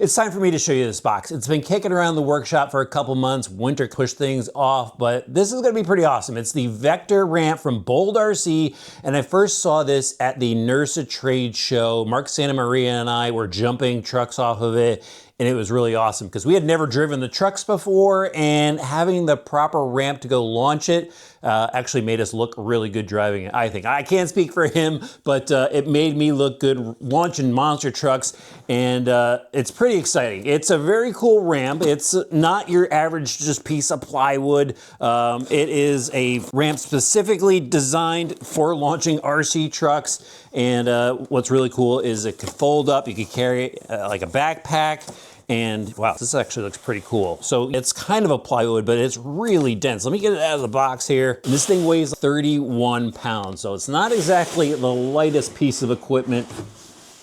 It's time for me to show you this box. It's been kicking around the workshop for a couple months. Winter pushed things off, but this is gonna be pretty awesome. It's the Vector ramp from Bold RC, and I first saw this at the NERSA trade show. Mark Santa Maria and I were jumping trucks off of it, and it was really awesome because we had never driven the trucks before, and having the proper ramp to go launch it actually made us look really good driving it, I think. I can't speak for him, but it made me look good launching monster trucks, and it's pretty exciting. It's a very cool ramp. It's not your average just piece of plywood. It is a ramp specifically designed for launching RC trucks, and what's really cool is it could fold up. You could carry it like a backpack. And wow, this actually looks pretty cool. So it's kind of a plywood, but it's really dense. Let me get it out of the box here. This thing weighs 31 pounds, so it's not exactly the lightest piece of equipment,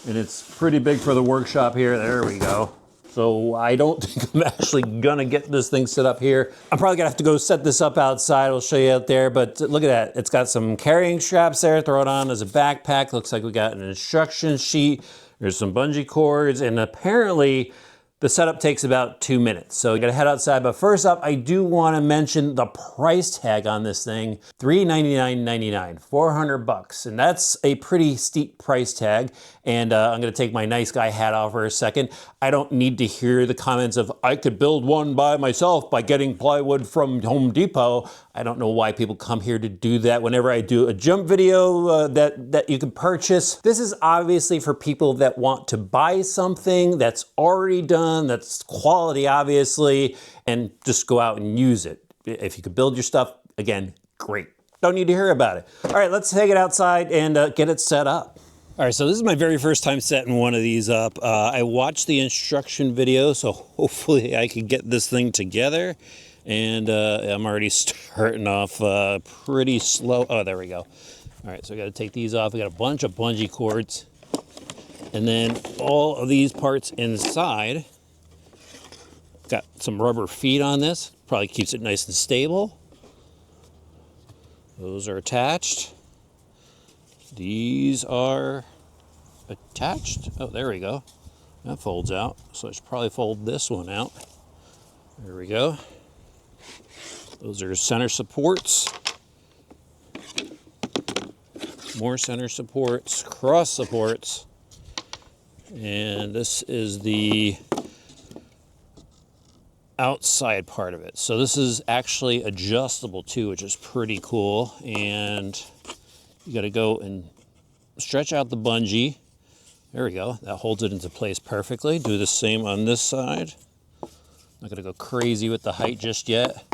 and it's pretty big for the workshop here. There we go. So I don't think I'm actually gonna get this thing set up here. I'm probably gonna have to go set this up outside. I'll show you out there, but look at that. It's got some carrying straps there, throw it on as a backpack. Looks like we got an instruction sheet. There's some bungee cords, and apparently the setup takes about 2 minutes. So you gotta head outside, but first up, I do wanna mention the price tag on this thing, $399.99, 400 bucks. And that's a pretty steep price tag. And I'm gonna take my nice guy hat off for a second. I don't need to hear the comments of, I could build one by myself by getting plywood from Home Depot. I don't know why people come here to do that whenever I do a jump video that you can purchase. This is obviously for people that want to buy something that's already done, that's quality obviously, and just go out and use it. If you could build your stuff, again, great. Don't need to hear about it. All right, let's take it outside and get it set up. All right, so this is my very first time setting one of these up. I watched the instruction video, so hopefully I can get this thing together. And I'm already starting off pretty slow. Oh, there we go. All right, so I got to take these off. I got a bunch of bungee cords. And then all of these parts inside. Got some rubber feet on this. Probably keeps it nice and stable. Those are attached. These are attached. Oh, there we go. That folds out. So I should probably fold this one out. There we go. Those are center supports. More center supports, cross supports. And this is the outside part of it. So this is actually adjustable too, which is pretty cool. And you got to go and stretch out the bungee. There we go. That holds it into place perfectly. Do the same on this side. Not going to go crazy with the height just yet.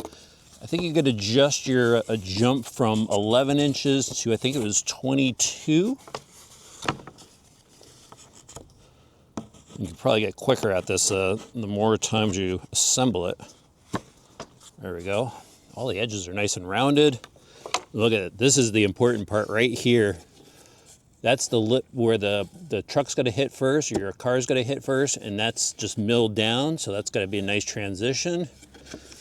I think you could adjust your jump from 11 inches to, I think it was 22. You could probably get quicker at this the more times you assemble it. There we go. All the edges are nice and rounded. Look at it. This is the important part right here. That's the lip where the truck's gonna hit first, or your car's gonna hit first, and that's just milled down, so that's gotta be a nice transition.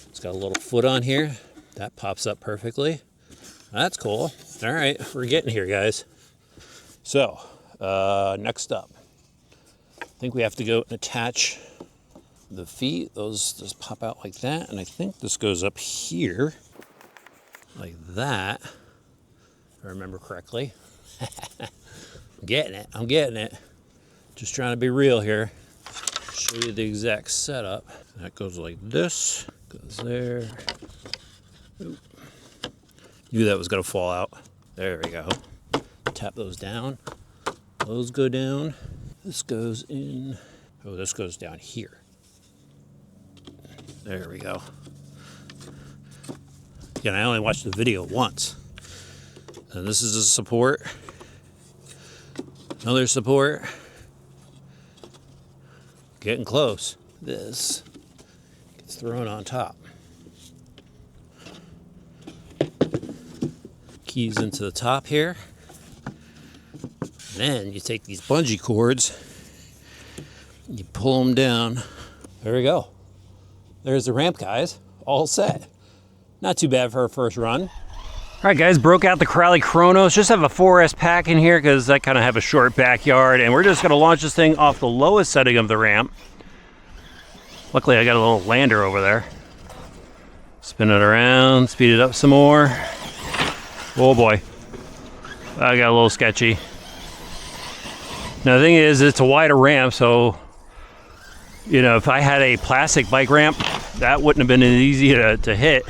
It's got a little foot on here. That pops up perfectly. That's cool. All right, we're getting here, guys. So, next up, I think we have to go and attach the feet. Those just pop out like that, and I think this goes up here like that, if I remember correctly. I'm getting it. Just trying to be real here. Show you the exact setup. That goes like this, goes there. Oop. Knew that was gonna fall out. There we go. Tap those down. Those go down. This goes in. Oh, this goes down here. There we go. Again, I only watched the video once. And this is a support. Another support. Getting close. This gets thrown on top. Keys into the top here. Then you take these bungee cords, you pull them down. There we go. There's the ramp, guys. All set. Not too bad for our first run. All right, guys, broke out the Crowley Chronos. Just have a 4S pack in here because I kind of have a short backyard, and we're just going to launch this thing off the lowest setting of the ramp. Luckily I got a little lander over there. Spin it around, speed it up some more. Oh boy, I got a little sketchy. Now the thing is, it's a wider ramp, so you know, if I had a plastic bike ramp, that wouldn't have been as easy to hit.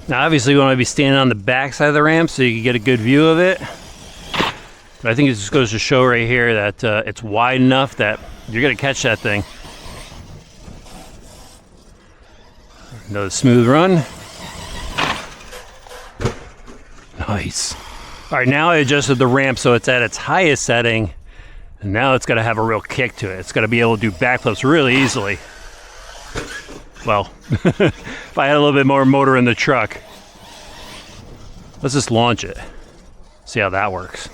Now obviously you want to be standing on the back side of the ramp so you can get a good view of it. But I think it just goes to show right here that it's wide enough that you're going to catch that thing. Another smooth run. Nice. All right, now I adjusted the ramp so it's at its highest setting. And now it's got to have a real kick to it. It's got to be able to do backflips really easily. Well, if I had a little bit more motor in the truck. Let's just launch it. See how that works.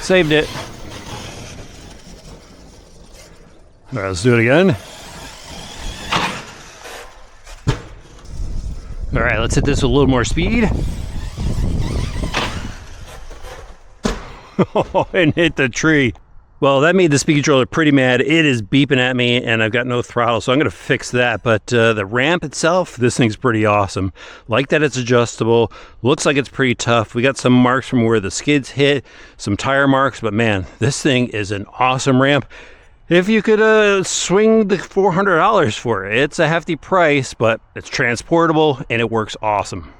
Saved it. All right, let's do it again. All right, let's hit this with a little more speed. And hit the tree. Well, that made the speed controller pretty mad. It is beeping at me and I've got no throttle, so I'm gonna fix that. But the ramp itself, this thing's pretty awesome. Like that it's adjustable. Looks like it's pretty tough. We got some marks from where the skids hit, some tire marks, but man, this thing is an awesome ramp. If you could swing the $400 for it, it's a hefty price, but it's transportable and it works awesome.